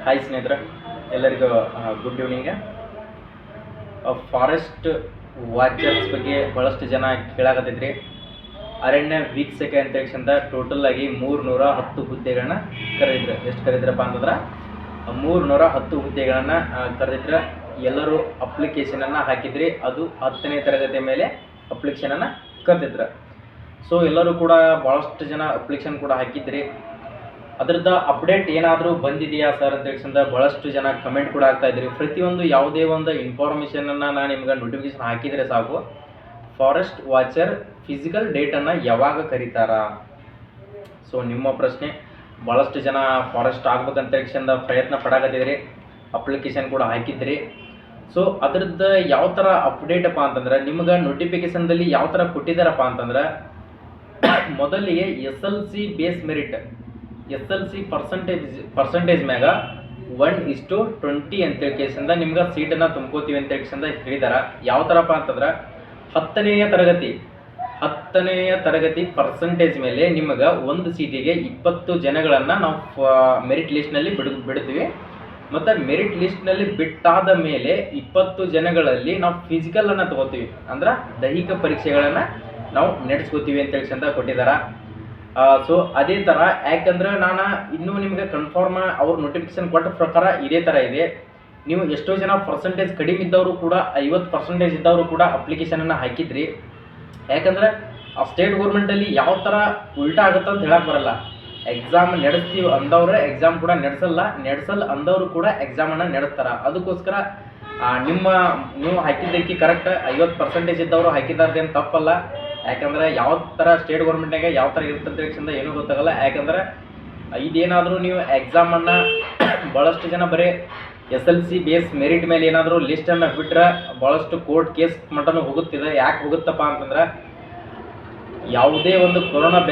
Hi ಸ್ನೇಹಿತರೆ, ಎಲ್ಲರಿಗೂ good evening. Forest watchers ಬಗ್ಗೆ ಭಾಳಷ್ಟು ಜನ ಕೇಳಾಕತ್ತೈತ್ರಿ. ಅರಣ್ಯ ವೀಕ್ಷಕ ಅಂತ ಹೇಳಿಂದ ಟೋಟಲ್ ಆಗಿ 310 ಹುದ್ದೆಗಳನ್ನ ಕರೆದಿದ್ರು. ಎಷ್ಟು ಕರೆದಿದ್ರಪ್ಪ ಅಂತಂದ್ರೆ 310 ಹುದ್ದೆಗಳನ್ನ ಕರೆದಿದ್ರು. ಎಲ್ಲರೂ ಅಪ್ಲಿಕೇಶನನ್ನು ಹಾಕಿದ್ರಿ. ಅದು 10ನೇ ತರಗತಿ ಮೇಲೆ ಅಪ್ಲಿಕೇಶನನ್ನು ಕರೆದಿದ್ರು. ಸೊ ಎಲ್ಲರೂ ಕೂಡ ಭಾಳಷ್ಟು ಜನ ಅಪ್ಲಿಕೇಶನ್ ಕೂಡ ಹಾಕಿದ್ರಿ. ಅದರದ್ದು ಅಪ್ಡೇಟ್ ಏನಾದರೂ ಬಂದಿದೆಯಾ ಸರ್ ಅಂತ ಹೇಳಿಂದ ಭಾಳಷ್ಟು ಜನ ಕಮೆಂಟ್ ಕೂಡ ಆಗ್ತಾ ಇದ್ರಿ. ಪ್ರತಿಯೊಂದು ಯಾವುದೇ ಒಂದು ಇನ್ಫಾರ್ಮೇಷನನ್ನು ನಾನು ನಿಮ್ಗೆ ನೋಟಿಫಿಕೇಶನ್ ಹಾಕಿದರೆ ಸಾಕು, ಫಾರೆಸ್ಟ್ ವಾಚರ್ ಫಿಸಿಕಲ್ ಡೇಟನ್ನು ಯಾವಾಗ ಕರೀತಾರ? ಸೊ ನಿಮ್ಮ ಪ್ರಶ್ನೆ. ಭಾಳಷ್ಟು ಜನ ಫಾರೆಸ್ಟ್ ಆಗ್ಬೇಕಂತ ಹೇಳಿಂದ ಪ್ರಯತ್ನ ಪಡಾಕತ್ತಿದ್ರಿ, ಅಪ್ಲಿಕೇಶನ್ ಕೂಡ ಹಾಕಿದ್ರಿ. ಸೊ ಅದ್ರದ್ದು ಯಾವ ಥರ ಅಪ್ಡೇಟಪ್ಪ ಅಂತಂದ್ರೆ, ನಿಮ್ಗೆ ನೋಟಿಫಿಕೇಶನ್ದಲ್ಲಿ ಯಾವ ಥರ ಕೊಟ್ಟಿದ್ದಾರಪ್ಪ ಅಂತಂದ್ರೆ, ಮೊದಲಿಗೆ SLC base merit, SLC percentage ಮ್ಯಾಗ 1:20 ಅಂತ ಹೇಳಿಕೆಸಿಂದ ನಿಮ್ಗೆ ಸೀಟನ್ನು ತುಂಬ್ಕೋತೀವಿ ಅಂತ ಹೇಳಿಕೆಸಿಂದ ಹೇಳಿದಾರೆ. ಯಾವ ಥರಪ್ಪ ಅಂತಂದ್ರೆ, 10ನೇ ತರಗತಿ ಪರ್ಸೆಂಟೇಜ್ ಮೇಲೆ ನಿಮಗೆ ಒಂದು ಸೀಟಿಗೆ 20 ಜನಗಳನ್ನು ನಾವು ಮೆರಿಟ್ ಲಿಸ್ಟ್ನಲ್ಲಿ ಬಿಡ್ತೀವಿ. ಮತ್ತು ಮೆರಿಟ್ ಲಿಸ್ಟ್ನಲ್ಲಿ ಬಿಟ್ಟಾದ ಮೇಲೆ 20 ಜನಗಳಲ್ಲಿ ನಾವು ಫಿಸಿಕಲನ್ನು ತಗೋತೀವಿ, ಅಂದ್ರೆ ದೈಹಿಕ ಪರೀಕ್ಷೆಗಳನ್ನು ನಾವು ನಡೆಸ್ಕೋತೀವಿ ಅಂತ ಹೇಳಿಕೆಸಿಂದ ಕೊಟ್ಟಿದ್ದಾರೆ. ಸೊ ಅದೇ ಥರ, ಯಾಕಂದ್ರೆ ನಾನು ಇನ್ನೂ ನಿಮಗೆ ಕನ್ಫರ್ಮ್ ಅವ್ರ ನೋಟಿಫಿಕೇಶನ್ ಕೊಟ್ಟ ಪ್ರಕಾರ ಇದೇ ಥರ ಇದೆ. ನೀವು ಎಷ್ಟೋ ಜನ ಪರ್ಸೆಂಟೇಜ್ ಕಡಿಮೆ ಇದ್ದವರು ಕೂಡ 50% ಇದ್ದವರು ಕೂಡ ಅಪ್ಲಿಕೇಶನನ್ನು ಹಾಕಿದ್ರಿ. ಯಾಕಂದ್ರೆ ಆ ಸ್ಟೇಟ್ ಗೌರ್ಮೆಂಟಲ್ಲಿ ಯಾವ ಥರ ಉಲ್ಟಾ ಆಗುತ್ತೆ ಅಂತ ಹೇಳಕ್ಕೆ ಬರಲ್ಲ. ಎಕ್ಸಾಮ್ ನಡೆಸ್ತೀವಿ ಅಂದವ್ರೆ ಎಕ್ಸಾಮ್ ಕೂಡ ನಡೆಸಲ್ಲ ಅಂದವರು ಕೂಡ ಎಕ್ಸಾಮನ್ನು ನಡೆಸ್ತಾರೆ. ಅದಕ್ಕೋಸ್ಕರ ನೀವು ಹಾಕಿದ್ದಕ್ಕೆ ಕರೆಕ್ಟ್ 50% ಇದ್ದವರು ಹಾಕಿದ್ದಾರೆ ಏನು ತಪ್ಪಲ್ಲ. ಯಾಕಂದರೆ ಯಾವ ಥರ ಸ್ಟೇಟ್ ಗೌರ್ಮೆಂಟ್ನಾಗ ಯಾವ ಥರ ಇರುತ್ತೆ ಅಂತ ಹೇಳಿಂದ ಏನೂ ಗೊತ್ತಾಗಲ್ಲ. ಯಾಕಂದರೆ ಇದೇನಾದರೂ ನೀವು ಎಕ್ಸಾಮನ್ನು ಭಾಳಷ್ಟು ಜನ ಬರೀ SLC ಬೇಸ್ ಮೆರಿಟ್ ಮೇಲೆ ಏನಾದರೂ ಲಿಸ್ಟನ್ನು ಬಿಟ್ಟರೆ ಭಾಳಷ್ಟು ಕೋರ್ಟ್ ಕೇಸ್ ಮಟ್ಟನೂ ಹೋಗುತ್ತಿದೆ. ಯಾಕೆ ಹೋಗುತ್ತಪ್ಪ ಅಂತಂದ್ರೆ, ಯಾವುದೇ ಒಂದು ಕೊರೋನಾ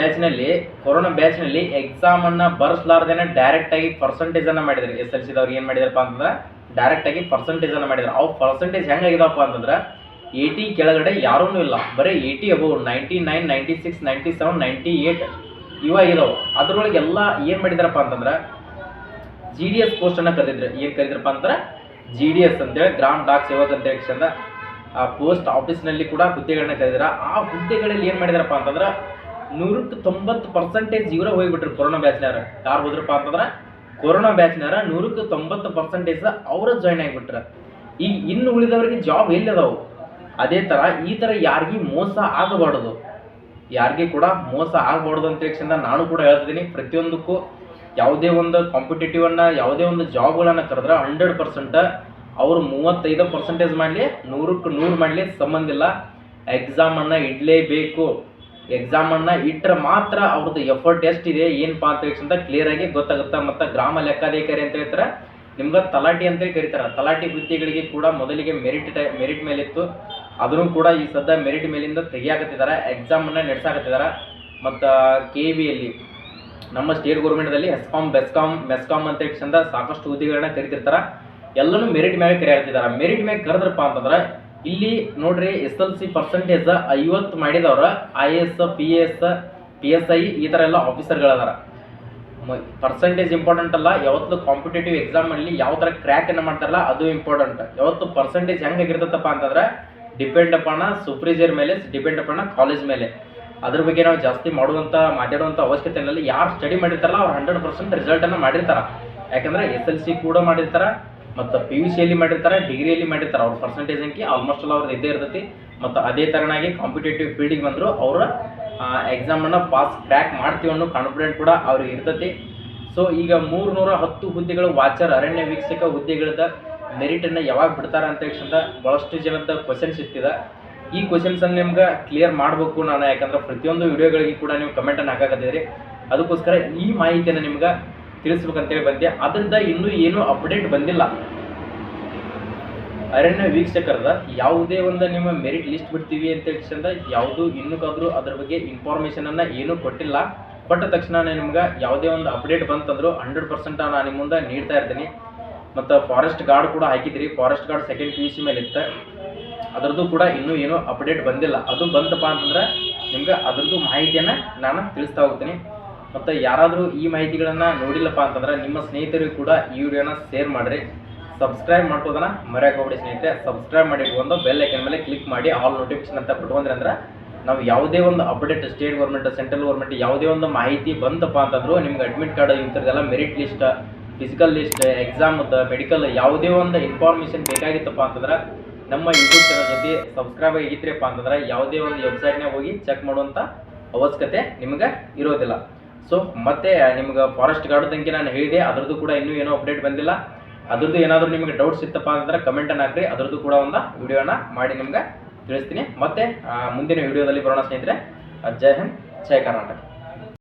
ಬ್ಯಾಚ್ನಲ್ಲಿ ಎಕ್ಸಾಮನ್ನು ಬರೆಸಲಾರ್ದೇನೆ ಡೈರೆಕ್ಟಾಗಿ ಪರ್ಸೆಂಟೇಜನ್ನು ಮಾಡಿದ್ದಾರೆ. SLCದವ್ರು ಏನು ಮಾಡಿದಾರಪ್ಪ ಅಂತಂದ್ರೆ, ಡೈರೆಕ್ಟಾಗಿ ಪರ್ಸೆಂಟೇಜನ್ನು ಮಾಡಿದ್ದಾರೆ. ಅವು ಪರ್ಸೆಂಟೇಜ್ ಹೆಂಗಾಗಿದಪ್ಪ ಅಂತಂದ್ರೆ, 80 ಕೆಳಗಡೆ ಯಾರೂ ಇಲ್ಲ, ಬರೀ 80 ಅಬೌವ್ 99, 96, 97, 98 ಇದಾವೆ. ಅದರೊಳಗೆ ಎಲ್ಲ ಏನು ಮಾಡಿದಾರಪ್ಪ ಅಂತಂದ್ರೆ, GDS ಪೋಸ್ಟನ್ನು ಕರೆದಿದ್ರು. ಏನು ಕರೆದಿದ್ರಪ್ಪ ಅಂದ್ರೆ, GDS ಅಂತೇಳಿ ಗ್ರಾಮ ಡಾಕ್ ಸೇವಕ್ ಅಂತ ಹೇಳಿಂದ ಆ ಪೋಸ್ಟ್ ಆಫೀಸ್ನಲ್ಲಿ ಕೂಡ ಹುದ್ದೆಗಳನ್ನ ಕರೆದಿರ. ಆ ಹುದ್ದೆಗಳಲ್ಲಿ ಏನು ಮಾಡಿದಾರಪ್ಪ ಅಂತಂದ್ರೆ, 190% ಇವರೇ ಹೋಗಿಬಿಟ್ರು. ಕೊರೋನಾ ಬ್ಯಾಚ್ನಾರ ಯಾರು ಹೋದ್ರಪ್ಪ ಅಂತಂದ್ರೆ, ಕೊರೋನಾ ಬ್ಯಾಚ್ನಾರ 190% ಅವರ ಜಾಯ್ನ್ ಆಗಿಬಿಟ್ರೆ. ಈಗ ಇನ್ನು ಉಳಿದವರಿಗೆ ಜಾಬ್ ಎಲ್ಲಿದಾವು? ಅದೇ ಥರ ಈ ಥರ ಯಾರಿಗೂ ಮೋಸ ಆಗಬಾರ್ದು ಅಂತ ಹೇಳಿಂದ ನಾನು ಕೂಡ ಹೇಳ್ತಿದ್ದೀನಿ. ಪ್ರತಿಯೊಂದಕ್ಕೂ ಯಾವುದೇ ಒಂದು ಕಾಂಪಿಟೇಟಿವನ್ನು ಯಾವುದೇ ಒಂದು ಜಾಬ್ಗಳನ್ನು ಕರೆದ್ರೆ 100% ಅವರು 35% ಮಾಡಲಿ, 100ಕ್ಕೆ 100 ಮಾಡಲಿ, ಸಂಬಂಧ ಇಲ್ಲ. ಎಕ್ಸಾಮನ್ನು ಇಡಲೇಬೇಕು. ಎಕ್ಸಾಮನ್ನು ಇಟ್ಟರೆ ಮಾತ್ರ ಅವ್ರದ್ದು ಎಫರ್ಟ್ ಎಷ್ಟಿದೆ ಏನಪ್ಪ ಅಂತ ಹೇಳಿಂದ ಕ್ಲಿಯರಾಗಿ ಗೊತ್ತಾಗುತ್ತೆ. ಮತ್ತು ಗ್ರಾಮ ಲೆಕ್ಕಾಧಿಕಾರಿ ಅಂತ ಹೇಳ್ತಾರೆ, ನಿಮ್ಗೆ ತಲಾಟಿ ಅಂತೇಳಿ ಕರೀತಾರೆ. ತಲಾಟಿ ಹುದ್ದೆಗಳಿಗೆ ಕೂಡ ಮೊದಲಿಗೆ ಮೆರಿಟ್ ಮೇಲಿತ್ತು. ಅದನ್ನು ಕೂಡ ಈ ಸದ್ಯ ಮೆರಿಟ್ ಮೇಲಿಂದ ತೆಗಿಯಾಕತ್ತಿದ್ದಾರೆ, ಎಕ್ಸಾಮನ್ನು ನಡೆಸಾಕತ್ತಿದ್ದಾರೆ. ಮತ್ತು KBಯಲ್ಲಿ ನಮ್ಮ ಸ್ಟೇಟ್ ಗೌರ್ಮೆಂಟ್ದಲ್ಲಿ ಮೆಸ್ಕಾಮ್ ಅಂತ ಹೇಳಿಂದ ಸಾಕಷ್ಟು ಹುದ್ದೆಗಳನ್ನ ಕರಿತಿರ್ತಾರೆ. ಎಲ್ಲನೂ ಮೆರಿಟ್ ಮೇಲೆ ಕರೆಯಾಕತ್ತಿದ್ದಾರೆ. ಮೆರಿಟ್ ಮೇಲೆ ಕರೆದ್ರಪ್ಪ ಅಂತಂದ್ರೆ, ಇಲ್ಲಿ ನೋಡ್ರಿ, SLC ಪರ್ಸೆಂಟೇಜ್ 50 ಮಾಡಿದವ್ರು IAS, PAS, PSI ಈ ಥರ ಎಲ್ಲ ಆಫೀಸರ್ಗಳದಾರ. ಪರ್ಸೆಂಟೇಜ್ ಇಂಪಾರ್ಟೆಂಟ್ ಅಲ್ಲ. ಯಾವತ್ತು ಕಾಂಪಿಟೇಟಿವ್ ಎಕ್ಸಾಮಲ್ಲಿ ಯಾವ ಥರ ಕ್ರ್ಯಾಕನ್ನು ಮಾಡ್ತಾರಲ್ಲ ಅದು ಇಂಪಾರ್ಟೆಂಟ್. ಯಾವತ್ತು ಪರ್ಸೆಂಟೇಜ್ ಹೆಂಗಾಗಿರ್ತದಪ್ಪ ಅಂತಂದ್ರೆ, ಡಿಪೆಂಡ್ ಅಪಾನ ಸೂಪರ್ವೈಸರ್ ಮೇಲೆ, ಡಿಪೆಂಡ್ ಅಪಾನ ಕಾಲೇಜ್ ಮೇಲೆ. ಅದ್ರ ಬಗ್ಗೆ ನಾವು ಜಾಸ್ತಿ ಮಾತಾಡುವಂಥ ಅವಶ್ಯಕತೆ ಇಲ್ಲ. ಯಾರು ಸ್ಟಡಿ ಮಾಡಿರ್ತಾರಲ್ಲ ಅವ್ರು 100% ರಿಸಲ್ಟನ್ನು ಮಾಡಿರ್ತಾರೆ. ಯಾಕಂದರೆ SLC ಕೂಡ ಮಾಡಿರ್ತಾರೆ, ಮತ್ತು PUCಯಲ್ಲಿ ಮಾಡಿರ್ತಾರೆ, ಡಿಗ್ರಿಯಲ್ಲಿ ಮಾಡಿರ್ತಾರೆ. ಅವ್ರ ಪರ್ಸೆಂಟೇಜ್ ಅಂಕಿ ಆಲ್ಮೋಸ್ಟ್ ಎಲ್ಲ ಅವ್ರದ್ದು ಇದ್ದೇ ಇರ್ತೈತಿ. ಮತ್ತು ಅದೇ ಥರನಾಗಿ ಕಾಂಪಿಟೇಟಿವ್ ಫೀಲ್ಡಿಗೆ ಬಂದರು ಅವರ ಎಕ್ಸಾಮನ್ನು ಕ್ರ್ಯಾಕ್ ಮಾಡ್ತೀವಿ ಅನ್ನೋ ಕಾನ್ಫಿಡೆಂಟ್ ಕೂಡ ಅವ್ರಿಗೆ ಇರ್ತೈತಿ. ಸೊ ಈಗ 310 ಹುದ್ದೆಗಳು ವಾಚರ್ ಅರಣ್ಯ ವೀಕ್ಷಕ ಹುದ್ದೆಗಳದ ಮೆರಿಟನ್ನು ಯಾವಾಗ ಬಿಡ್ತಾರೆ ಅಂತ ಹೇಳಿಂದ ಭಾಳಷ್ಟು ಜನದ ಕ್ವಶನ್ಸ್ ಇರ್ತಿದೆ. ಈ ಕ್ವಶನ್ಸನ್ನು ನಿಮ್ಗೆ ಕ್ಲಿಯರ್ ಮಾಡಬೇಕು ನಾನು. ಯಾಕಂದ್ರೆ ಪ್ರತಿಯೊಂದು ವಿಡಿಯೋಗಳಿಗೆ ಕೂಡ ನೀವು ಕಮೆಂಟನ್ನು ಹಾಕಾಕತ್ತಿದ್ರಿ. ಅದಕ್ಕೋಸ್ಕರ ಈ ಮಾಹಿತಿಯನ್ನು ನಿಮ್ಗೆ ತಿಳಿಸ್ಬೇಕಂತೇಳಿ ಬಂದೆ. ಅದರಿಂದ ಇನ್ನೂ ಏನೂ ಅಪ್ಡೇಟ್ ಬಂದಿಲ್ಲ. ಅರಣ್ಯ ವೀಕ್ಷಕರದ ಯಾವುದೇ ಒಂದು ನಿಮ್ಮ ಮೆರಿಟ್ ಲಿಸ್ಟ್ ಬಿಡ್ತೀವಿ ಅಂತ ಹೇಳಿಂದ ಯಾವುದು ಇನ್ನೂಕಾದರೂ ಅದ್ರ ಬಗ್ಗೆ ಇನ್ಫಾರ್ಮೇಷನನ್ನು ಏನೂ ಕೊಟ್ಟಿಲ್ಲ. ಕೊಟ್ಟ ತಕ್ಷಣ ನಿಮ್ಗೆ ಯಾವುದೇ ಒಂದು ಅಪ್ಡೇಟ್ ಬಂತಂದರೂ 100% ನಾನು ನಿಮ್ಮ ಮುಂದೆ ನೀಡ್ತಾ ಇರ್ತೀನಿ. ಮತ್ತು ಫಾರೆಸ್ಟ್ ಗಾರ್ಡ್ ಕೂಡ ಹಾಕಿದ್ರಿ. ಫಾರೆಸ್ಟ್ ಗಾರ್ಡ್ 2nd PUC ಮೇಲೆ ಇತ್ತು. ಅದರದ್ದು ಕೂಡ ಇನ್ನೂ ಏನೂ ಅಪ್ಡೇಟ್ ಬಂದಿಲ್ಲ. ಅದು ಬಂತಪ್ಪ ಅಂತಂದ್ರೆ ನಿಮ್ಗೆ ಅದ್ರದ್ದು ಮಾಹಿತಿಯನ್ನು ನಾನು ತಿಳಿಸ್ತಾ ಹೋಗ್ತೀನಿ. ಮತ್ತು ಯಾರಾದರೂ ಈ ಮಾಹಿತಿಗಳನ್ನು ನೋಡಿಲ್ಲಪ್ಪ ಅಂತಂದ್ರೆ ನಿಮ್ಮ ಸ್ನೇಹಿತರಿಗೂ ಕೂಡ ಈ ವಿಡಿಯೋನ ಶೇರ್ ಮಾಡಿರಿ. ಸಬ್ಸ್ಕ್ರೈಬ್ ಮಾಡ್ಕೋದನ್ನ ಮರೆಯೋಕೆ ಹೋಗ್ಬೇಡಿ ಸ್ನೇಹಿತರೆ. ಸಬ್ಸ್ಕ್ರೈಬ್ ಮಾಡಿ ಇಟ್ಕೊಂಡು ಬೆಲ್ ಐಕನ್ ಮೇಲೆ ಕ್ಲಿಕ್ ಮಾಡಿ ಆಲ್ ನೋಟಿಫಿಕೇಶನ್ ಅಂತ ಬಿಟ್ಕೊಂಡ್ರೆ ಅಂದ್ರೆ ನಾವು ಯಾವುದೇ ಒಂದು update state government central government ಯಾವುದೇ ಒಂದು ಮಾಹಿತಿ ಬಂತಪ್ಪ ಅಂತಂದ್ರು ನಿಮ್ಗೆ ಅಡ್ಮಿಟ್ ಕಾರ್ಡ್ ಇಂಥದ್ದೆಲ್ಲ ಮೆರಿಟ್ ಲಿಸ್ಟ್, ಫಿಸಿಕಲ್ ಲಿಸ್ಟ್, ಎಕ್ಸಾಮ್ದು, ಮೆಡಿಕಲ್ ಯಾವುದೇ ಒಂದು ಇನ್ಫಾರ್ಮೇಷನ್ ಬೇಕಾಗಿತ್ತಪ್ಪ ಅಂತಂದ್ರೆ ನಮ್ಮ ಯೂಟ್ಯೂಬ್ ಚಾನಲ್ ಜೊತೆ ಸಬ್ಸ್ಕ್ರೈಬ್ ಆಗಿದ್ರಪ್ಪ ಅಂತಂದ್ರೆ ಯಾವುದೇ ಒಂದು ವೆಬ್ಸೈಟ್ನಾಗ ಹೋಗಿ ಚೆಕ್ ಮಾಡುವಂಥ ಅವಶ್ಯಕತೆ ನಿಮ್ಗೆ ಇರೋದಿಲ್ಲ. ಸೊ ಮತ್ತೆ ನಿಮ್ಗೆ ಫಾರೆಸ್ಟ್ ಗಾರ್ಡ್ ತನಕ ನಾನು ಹೇಳಿದೆ, ಅದರದ್ದು ಕೂಡ ಇನ್ನೂ ಏನೋ ಅಪ್ಡೇಟ್ ಬಂದಿಲ್ಲ. ಅದ್ರದ್ದು ಏನಾದರೂ ನಿಮಗೆ ಡೌಟ್ಸ್ ಇತ್ತಪ್ಪ ಅಂತಂದ್ರೆ ಕಮೆಂಟನ್ನು ಹಾಕ್ರಿ, ಅದರದ್ದು ಕೂಡ ಒಂದು ವಿಡಿಯೋನ ಮಾಡಿ ನಿಮ್ಗೆ ತಿಳಿಸ್ತೀನಿ. ಮತ್ತೆ ಮುಂದಿನ ವಿಡಿಯೋದಲ್ಲಿ ಬರೋಣ ಸ್ನೇಹಿತರೆ. ಜೈ ಹಿಂದ್, ಜೈ ಕರ್ನಾಟಕ.